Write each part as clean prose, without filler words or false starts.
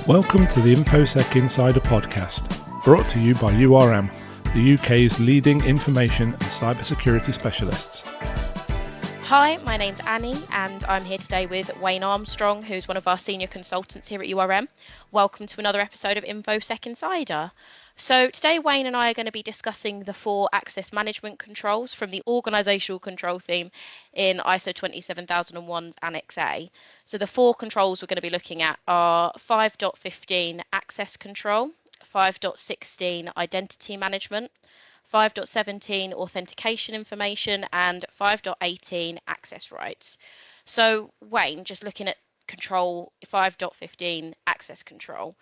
Welcome to the InfoSec Insider podcast, brought to you by URM, the UK's leading information and cybersecurity specialists. Hi, my name's Annie and I'm here today with Wayne Armstrong, who's one of our senior consultants here at URM. Welcome to another episode of InfoSec Insider. So today Wayne and I are going to be discussing the 4 access management controls from the Organisational control theme in ISO 27001's Annex A. So the 4 controls we're going to be looking at are 5.15 access control, 5.16 identity management, 5.17 authentication information, and 5.18 access rights. So Wayne, just looking at control 5.15 access control,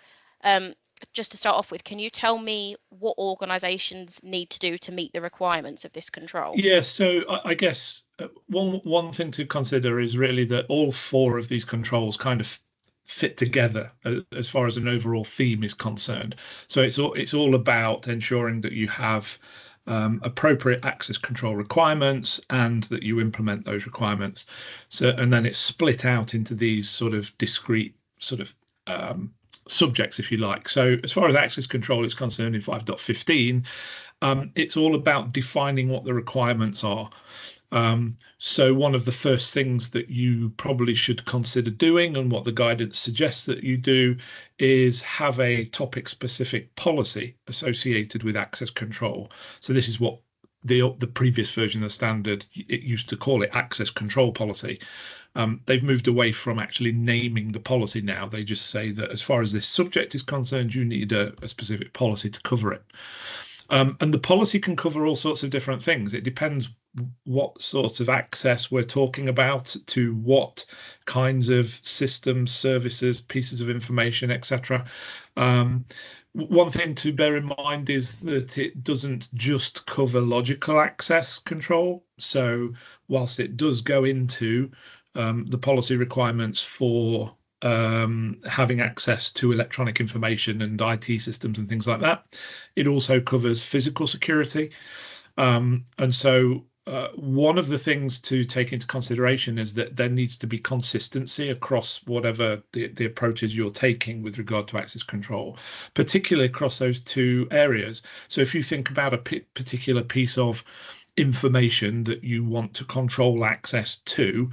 just to start off with, can you tell me what organisations need to do to meet the requirements of this control? Yes, so I guess one thing to consider is really that all 4 of these controls kind of fit together as far as an overall theme is concerned. So it's all about ensuring that you have appropriate access control requirements and that you implement those requirements. So, and then it's split out into these sort of discrete sort of subjects, if you like. So as far as access control is concerned in 5.15, it's all about defining what the requirements are. So one of the first things that you probably should consider doing, and what the guidance suggests that you do, is have a topic specific policy associated with access control. So this is what the previous version of the standard, it used to call it access control policy. They've moved away from actually naming the policy now. They just say that as far as this subject is concerned, you need a specific policy to cover it. And the policy can cover all sorts of different things. It depends what sorts of access we're talking about, to what kinds of systems, services, pieces of information, etc. One thing to bear in mind is that it doesn't just cover logical access control. So whilst it does go into the policy requirements for having access to electronic information and IT systems and things like that, it also covers physical security. And so one of the things to take into consideration is that there needs to be consistency across whatever the approaches you're taking with regard to access control, particularly across those 2 areas. So if you think about a particular piece of information that you want to control access to,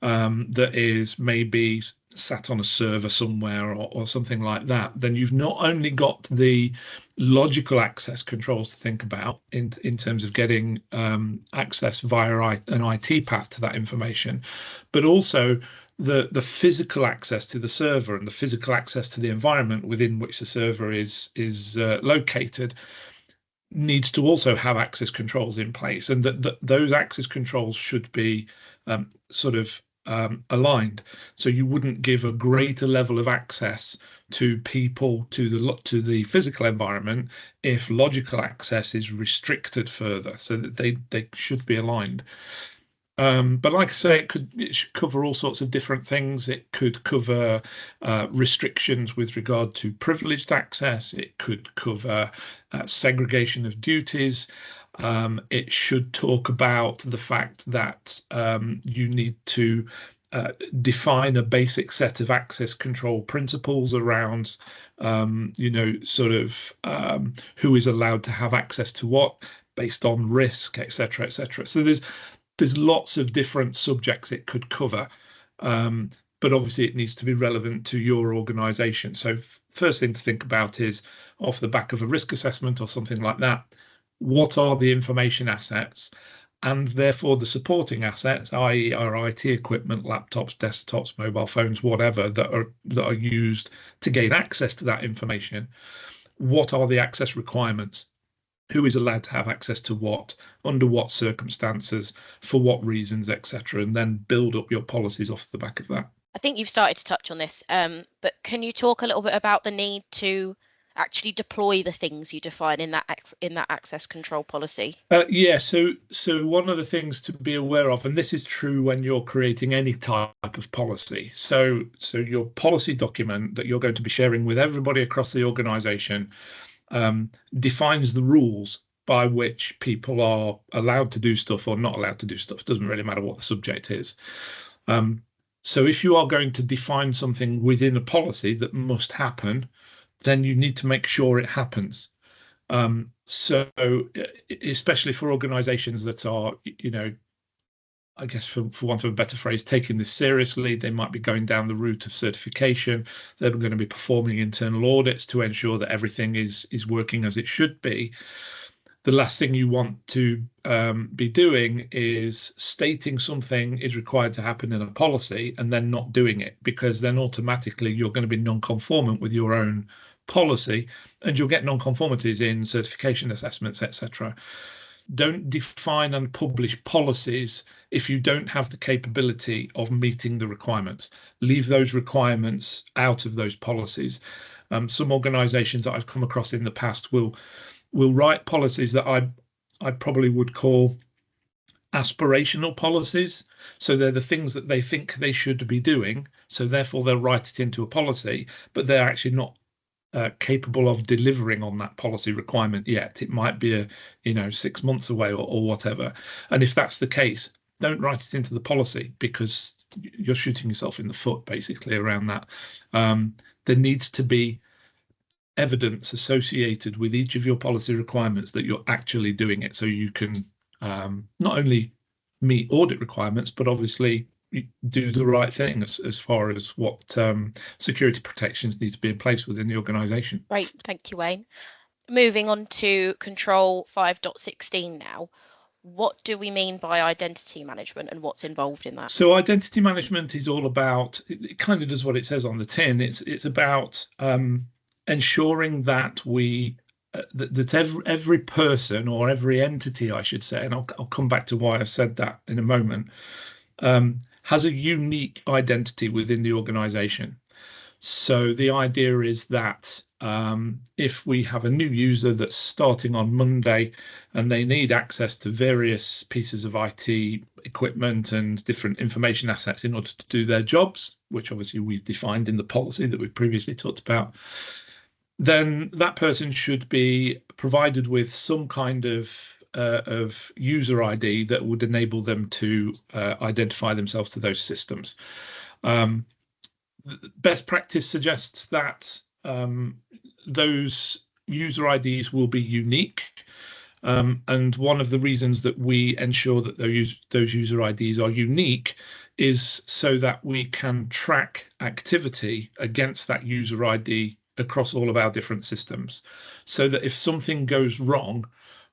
that is maybe sat on a server somewhere or something like that, then you've not only got the logical access controls to think about in terms of getting access via an IT path to that information, but also the physical access to the server and the physical access to the environment within which the server is located needs to also have access controls in place, and that those access controls should be sort of aligned. So you wouldn't give a greater level of access to people to the physical environment if logical access is restricted further, so that they should be aligned. But like I say, it should cover all sorts of different things. It could cover restrictions with regard to privileged access. It could cover segregation of duties. It should talk about the fact that you need to define a basic set of access control principles around, sort of who is allowed to have access to what based on risk, etc., etc. So there's lots of different subjects it could cover, but obviously it needs to be relevant to your organisation. So first thing to think about is, off the back of a risk assessment or something like that, what are the information assets and therefore the supporting assets, i.e. our IT equipment, laptops, desktops, mobile phones, whatever, that are used to gain access to that information. What are the access requirements? Who is allowed to have access to what, under what circumstances, for what reasons, etc., and then build up your policies off the back of that. I think you've started to touch on this, but can you talk a little bit about the need to actually deploy the things you define in that access control policy? Yeah, so one of the things to be aware of, and this is true when you're creating any type of policy. So your policy document that you're going to be sharing with everybody across the organisation defines the rules by which people are allowed to do stuff or not allowed to do stuff. Doesn't really matter what the subject is. So if you are going to define something within a policy that must happen, then you need to make sure it happens. So especially for organizations that are, I guess for want of a better phrase, taking this seriously, they might be going down the route of certification. They're going to be performing internal audits to ensure that everything is working as it should be. The last thing you want to be doing is stating something is required to happen in a policy and then not doing it, because then automatically you're going to be non-conformant with your own policy, and you'll get non-conformities in certification assessments, etc. Don't define and publish policies if you don't have the capability of meeting the requirements. Leave those requirements out of those policies. Some organizations that I've come across in the past will write policies that I probably would call aspirational policies. So they're the things that they think they should be doing. So therefore they'll write it into a policy, but they're actually not capable of delivering on that policy requirement yet. It might be 6 months away or whatever. And if that's the case, don't write it into the policy, because you're shooting yourself in the foot basically around that. There needs to be evidence associated with each of your policy requirements that you're actually doing it, so you can not only meet audit requirements, but obviously do the right thing as far as what security protections need to be in place within the organisation. Great, thank you, Wayne. Moving on to Control 5.16 now. What do we mean by identity management and what's involved in that? So identity management is all about, it kind of does what it says on the tin. It's about ensuring that that every person, or every entity, I should say, and I'll come back to why I said that in a moment, has a unique identity within the organization. So the idea is that if we have a new user that's starting on Monday and they need access to various pieces of IT equipment and different information assets in order to do their jobs, which obviously we've defined in the policy that we've previously talked about, then that person should be provided with some kind of user ID that would enable them to identify themselves to those systems. Best practice suggests that those user IDs will be unique. And one of the reasons that we ensure that those user IDs are unique is so that we can track activity against that user ID across all of our different systems, so that if something goes wrong,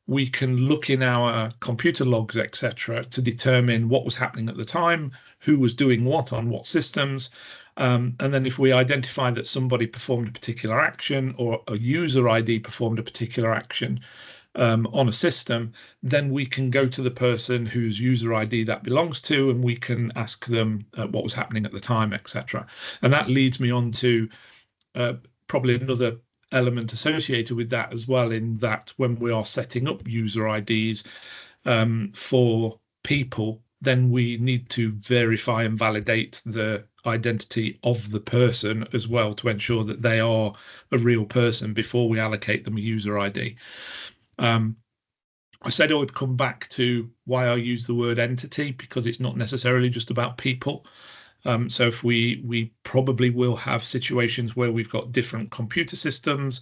we can look in our computer logs, etc., to determine what was happening at the time, who was doing what on what systems. And then if we identify that somebody performed a particular action, or a user ID performed a particular action on a system, then we can go to the person whose user ID that belongs to, and we can ask them what was happening at the time, etc. And that leads me on to probably another element associated with that as well, in that when we are setting up user IDs for people, then we need to verify and validate the identity of the person as well, to ensure that they are a real person before we allocate them a user ID. I said I would come back to why I use the word entity, because it's not necessarily just about people. So if we probably will have situations where we've got different computer systems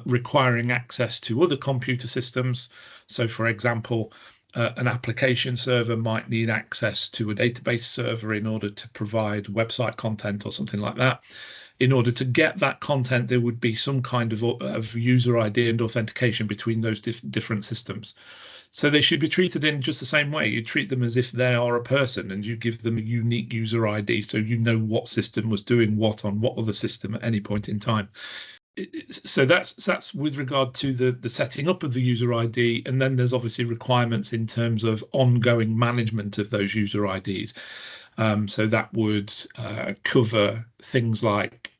requiring access to other computer systems. So for example, an application server might need access to a database server in order to provide website content or something like that. In order to get that content, there would be some kind of user ID and authentication between those different systems. So they should be treated in just the same way. You treat them as if they are a person, and you give them a unique user ID, so you know what system was doing what on what other system at any point in time. So that's with regard to the setting up of the user ID. And then there's obviously requirements in terms of ongoing management of those user IDs. So that would cover things like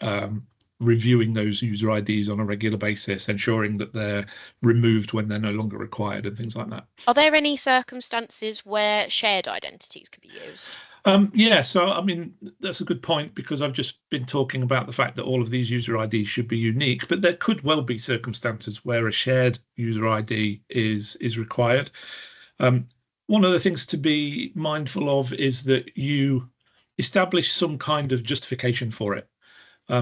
reviewing those user IDs on a regular basis, ensuring that they're removed when they're no longer required, and things like that. Are there any circumstances where shared identities could be used? Yeah, so I mean, that's a good point, because I've just been talking about the fact that all of these user IDs should be unique, but there could well be circumstances where a shared user ID is required. One of the things to be mindful of is that you establish some kind of justification for it.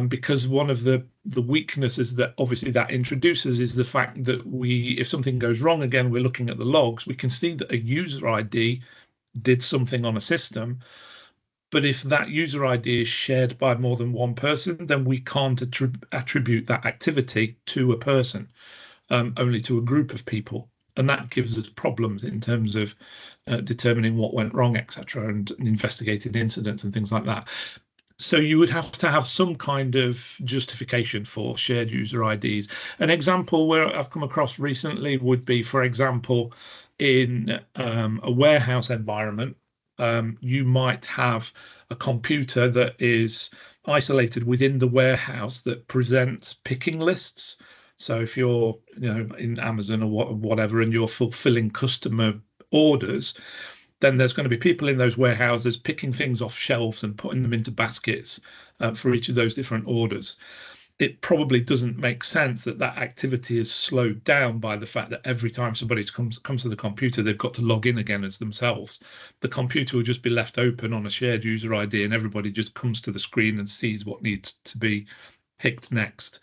Because one of the weaknesses that obviously that introduces is the fact that if something goes wrong, again, we're looking at the logs, we can see that a user ID did something on a system. But if that user ID is shared by more than one person, then we can't attribute that activity to a person, only to a group of people. And that gives us problems in terms of determining what went wrong, etc., and investigated incidents and things like that. So you would have to have some kind of justification for shared user IDs. An example where I've come across recently would be, for example, in a warehouse environment, you might have a computer that is isolated within the warehouse that presents picking lists. So if you're, in Amazon or whatever, and you're fulfilling customer orders, then there's going to be people in those warehouses picking things off shelves and putting them into baskets for each of those different orders. It probably doesn't make sense that activity is slowed down by the fact that every time somebody comes to the computer, they've got to log in again as themselves. The computer will just be left open on a shared user ID, and everybody just comes to the screen and sees what needs to be picked next.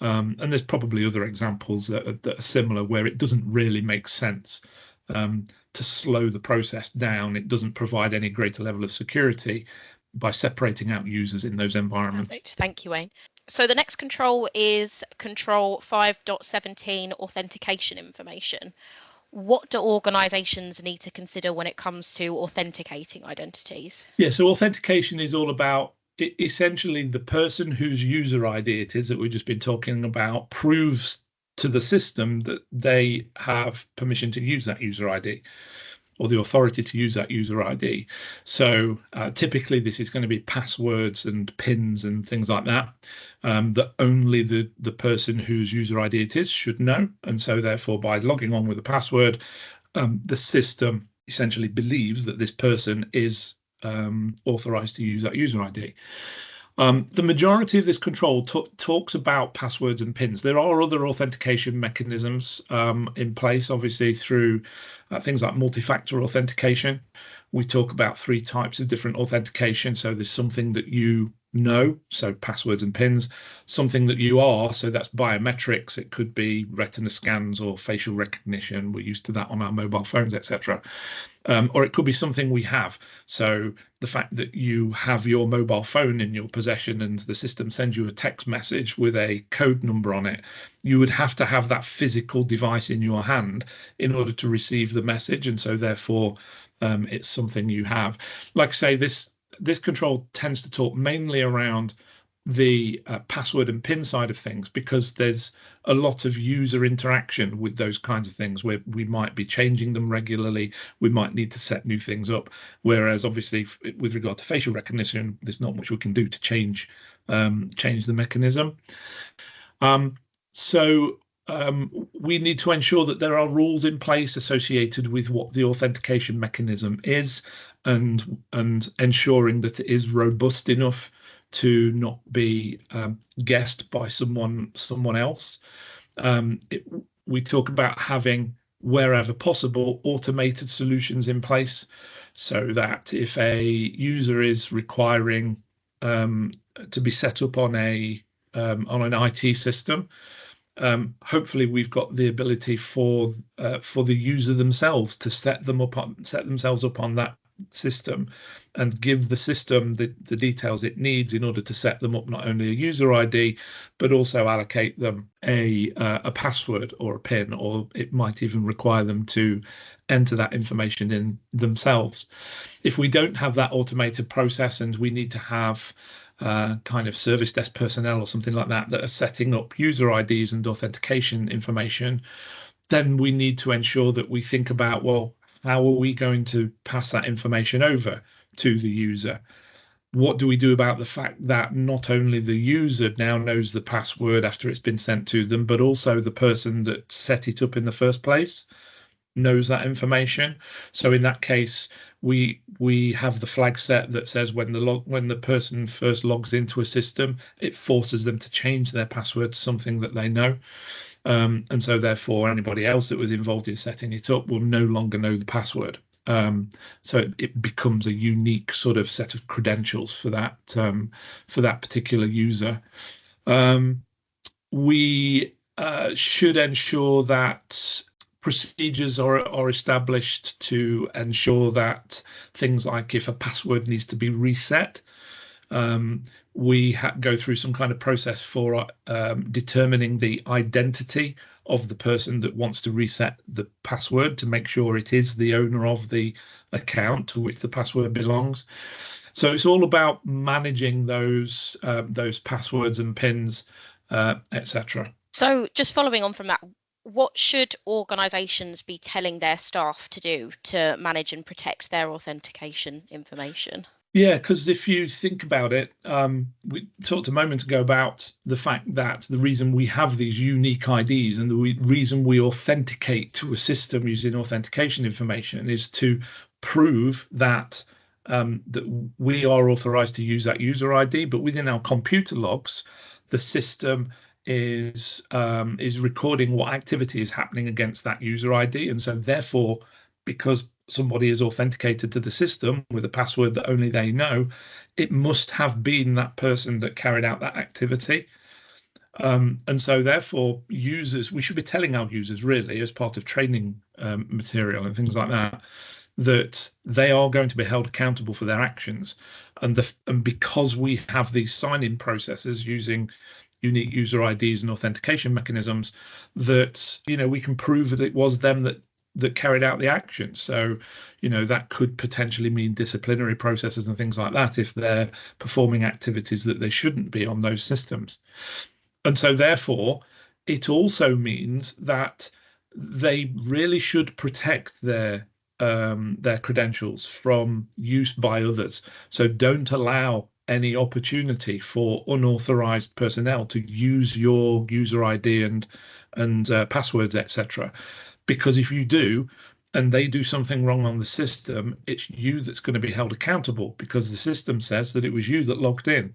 And there's probably other examples that are similar where it doesn't really make sense to slow the process down. It doesn't provide any greater level of security by separating out users in those environments. Perfect. Thank you, Wayne. So the next control is control 5.17, authentication information. What do organisations need to consider when it comes to authenticating identities? Yeah, so authentication is all about essentially the person whose user ID it is that we've just been talking about proves to the system that they have permission to use that user ID, or the authority to use that user ID. So typically this is going to be passwords and pins and things like that, that only the person whose user ID it is should know. And so therefore, by logging on with a password, the system essentially believes that this person is authorized to use that user ID. The majority of this control talks about passwords and pins. There are other authentication mechanisms in place, obviously, through things like multi-factor authentication. We talk about 3 types of different authentication. So there's something that you know, so passwords and pins, something that you are, so that's biometrics. It could be retina scans or facial recognition. We're used to that on our mobile phones, etc. Or it could be something we have. So the fact that you have your mobile phone in your possession and the system sends you a text message with a code number on it, you would have to have that physical device in your hand in order to receive the message. And so therefore, it's something you have. Like I say, this control tends to talk mainly around the password and PIN side of things, because there's a lot of user interaction with those kinds of things where we might be changing them regularly. We might need to set new things up. Whereas obviously with regard to facial recognition, there's not much we can do to change the mechanism. We need to ensure that there are rules in place associated with what the authentication mechanism is, and ensuring that it is robust enough to not be guessed by someone else. We talk about having, wherever possible, automated solutions in place, so that if a user is requiring to be set up on an IT system, hopefully we've got the ability for the user themselves to set themselves up on that system, and give the system the details it needs in order to set them up, not only a user ID, but also allocate them a password or a PIN, or it might even require them to enter that information in themselves. If we don't have that automated process, and we need to have kind of service desk personnel or something like that are setting up user IDs and authentication information, then we need to ensure that we think about, well, how are we going to pass that information over to the user? What do we do about the fact that not only the user now knows the password after it's been sent to them, but also the person that set it up in the first place knows that information? So in that case, we have the flag set that says when the person first logs into a system, it forces them to change their password to something that they know. And so therefore, anybody else that was involved in setting it up will no longer know the password. So it becomes a unique sort of set of credentials for that particular user. We should ensure that procedures are established to ensure that things like if a password needs to be reset, we go through some kind of process for determining the identity of the person that wants to reset the password to make sure it is the owner of the account to which the password belongs. So it's all about managing those passwords and pins, etc. So just following on from that, what should organisations be telling their staff to do to manage and protect their authentication information? Yeah, because if you think about it, we talked a moment ago about the fact that the reason we have these unique IDs and the reason we authenticate to a system using authentication information is to prove that that we are authorized to use that user ID. But within our computer logs, the system is recording what activity is happening against that user ID, and so therefore, because somebody is authenticated to the system with a password that only they know, it must have been that person that carried out that activity. And so therefore users, we should be telling our users really as part of training material and things like that, that they are going to be held accountable for their actions. And because we have these sign-in processes using unique user IDs and authentication mechanisms, that, we can prove that it was them that carried out the action. So, that could potentially mean disciplinary processes and things like that if they're performing activities that they shouldn't be on those systems. And so therefore, it also means that they really should protect their credentials from use by others. So don't allow any opportunity for unauthorized personnel to use your user ID and passwords, etc. Because if you do, and they do something wrong on the system, it's you that's going to be held accountable because the system says that it was you that logged in.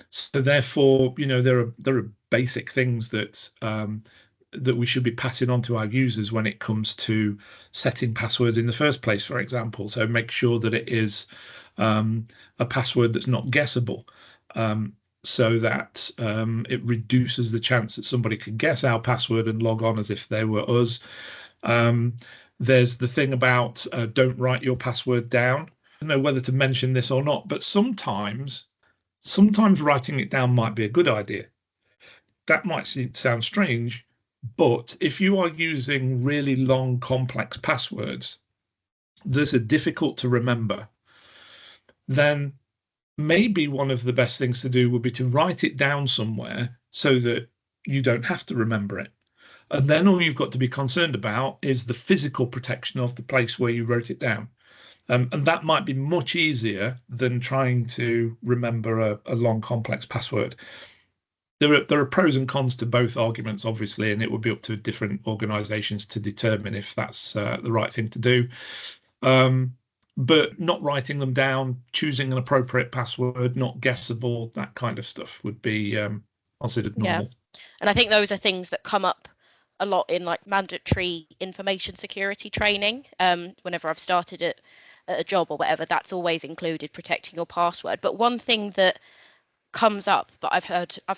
So therefore, there are basic things that that we should be passing on to our users when it comes to setting passwords in the first place, for example. So make sure that it is a password that's not guessable. So that it reduces the chance that somebody could guess our password and log on as if they were us. There's the thing about don't write your password down. I don't know whether to mention this or not, but sometimes writing it down might be a good idea. That might sound strange, but if you are using really long, complex passwords that are difficult to remember, then maybe one of the best things to do would be to write it down somewhere so that you don't have to remember it. And then all you've got to be concerned about is the physical protection of the place where you wrote it down. And that might be much easier than trying to remember a long, complex password. There are pros and cons to both arguments, obviously, and it would be up to different organizations to determine if that's the right thing to do. But not writing them down, choosing an appropriate password, not guessable, that kind of stuff would be considered normal. Yeah. And I think those are things that come up a lot in like mandatory information security training. Whenever I've started at a job or whatever, that's always included protecting your password. But one thing that comes up that I've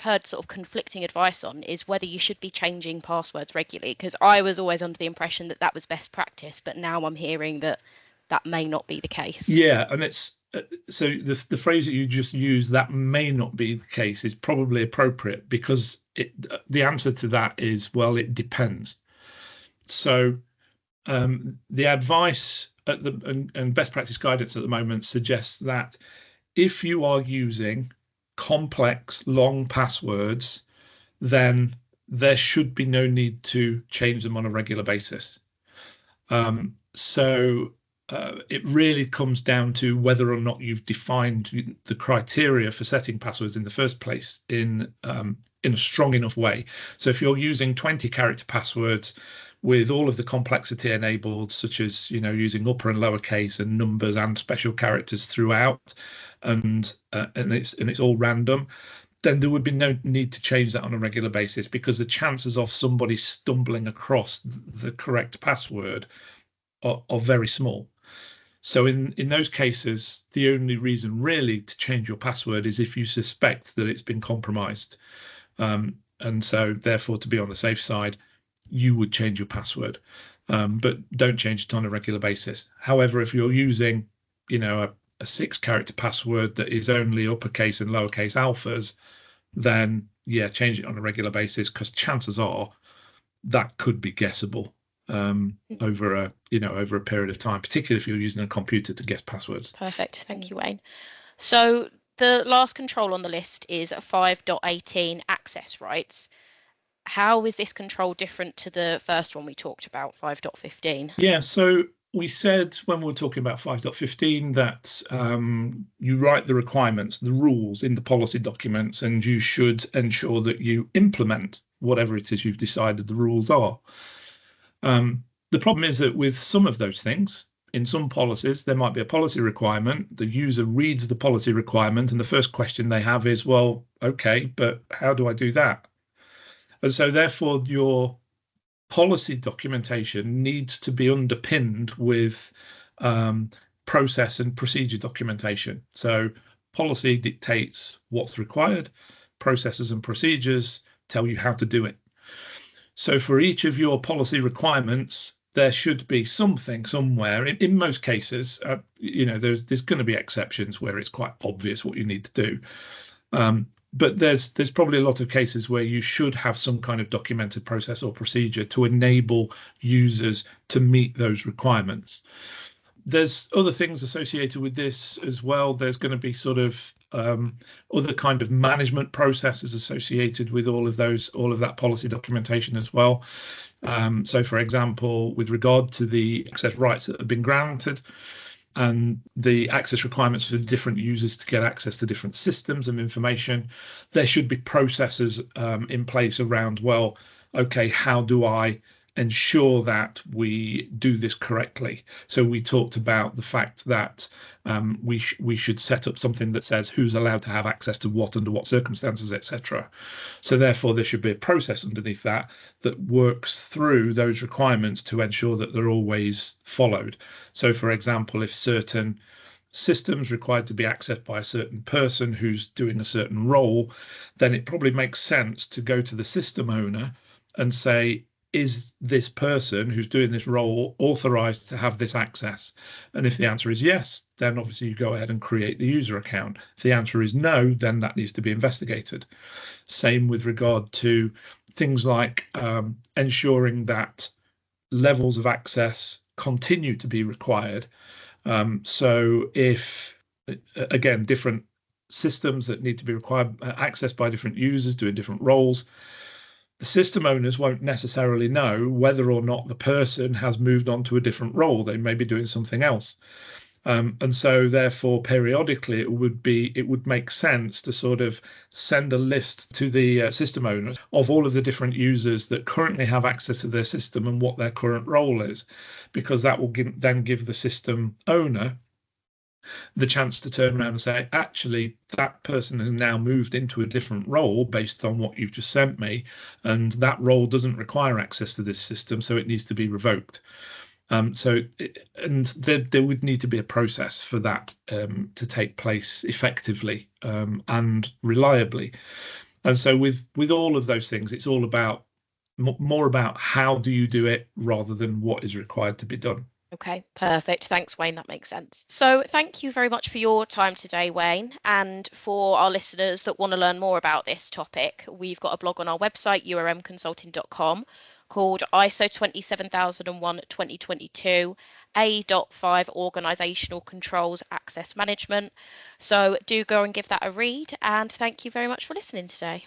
heard sort of conflicting advice on is whether you should be changing passwords regularly, because I was always under the impression that was best practice, but now I'm hearing that may not be the case. Yeah, and it's so the phrase that you just used, that may not be the case, is probably appropriate, because the answer to that is, well, it depends. So the advice and best practice guidance at the moment suggests that if you are using complex long passwords, then there should be no need to change them on a regular basis. It really comes down to whether or not you've defined the criteria for setting passwords in the first place in a strong enough way. So if you're using 20-character passwords with all of the complexity enabled, such as using upper and lowercase and numbers and special characters throughout, and it's all random, then there would be no need to change that on a regular basis, because the chances of somebody stumbling across the correct password are very small. So in those cases, the only reason really to change your password is if you suspect that it's been compromised. And so therefore, to be on the safe side, you would change your password, but don't change it on a regular basis. However, if you're using, a 6-character password that is only uppercase and lowercase alphas, then yeah, change it on a regular basis, because chances are that could be guessable over a period of time, particularly if you're using a computer to guess passwords. Perfect. Thank you, Wayne. So the last control on the list is 5.18 access rights. How is this control different to the first one we talked about, 5.15? Yeah, so we said when we were talking about 5.15 that you write the requirements, the rules in the policy documents, and you should ensure that you implement whatever it is you've decided the rules are. The problem is that with some of those things, in some policies, there might be a policy requirement. The user reads the policy requirement, and the first question they have is, well, okay, but how do I do that? And so therefore, your policy documentation needs to be underpinned with process and procedure documentation. So policy dictates what's required, processes and procedures tell you how to do it. So for each of your policy requirements, there should be something somewhere. In most cases, there's going to be exceptions where it's quite obvious what you need to do. But there's probably a lot of cases where you should have some kind of documented process or procedure to enable users to meet those requirements. There's other things associated with this as well. There's going to be sort of other kind of management processes associated with all of that policy documentation as well. So, for example, with regard to the access rights that have been granted and the access requirements for different users to get access to different systems of information, there should be processes in place around, well, okay, how do I ensure that we do this correctly? So we talked about the fact that we should set up something that says who's allowed to have access to what, under what circumstances, etc. So therefore, there should be a process underneath that works through those requirements to ensure that they're always followed. So, for example, if certain systems required to be accessed by a certain person who's doing a certain role, then it probably makes sense to go to the system owner and say, is this person who's doing this role authorized to have this access? And if the answer is yes, then obviously you go ahead and create the user account. If the answer is no, then that needs to be investigated. Same with regard to things like ensuring that levels of access continue to be required. So if, again, different systems that need to be required accessed by different users doing different roles, the system owners won't necessarily know whether or not the person has moved on to a different role. They may be doing something else. And so therefore, periodically, it would make sense to sort of send a list to the system owners of all of the different users that currently have access to their system and what their current role is, because that will then give the system owner the chance to turn around and say, actually, that person has now moved into a different role based on what you've just sent me, and that role doesn't require access to this system, so it needs to be revoked. There would need to be a process for that to take place effectively and reliably. And so with all of those things, it's all about more about how do you do it rather than what is required to be done. Okay, perfect. Thanks, Wayne. That makes sense. So thank you very much for your time today, Wayne. And for our listeners that want to learn more about this topic, we've got a blog on our website, urmconsulting.com, called ISO 27001-2022 A.5 Organisational Controls Access Management. So do go and give that a read. And thank you very much for listening today.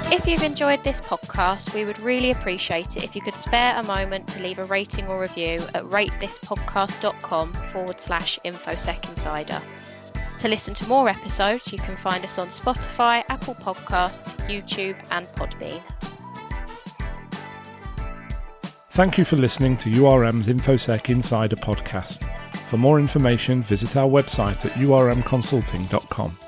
If you've enjoyed this podcast, we would really appreciate it if you could spare a moment to leave a rating or review at ratethispodcast.com/InfoSec Insider. To listen to more episodes, you can find us on Spotify, Apple Podcasts, YouTube, and Podbean. Thank you for listening to URM's InfoSec Insider podcast. For more information, visit our website at urmconsulting.com.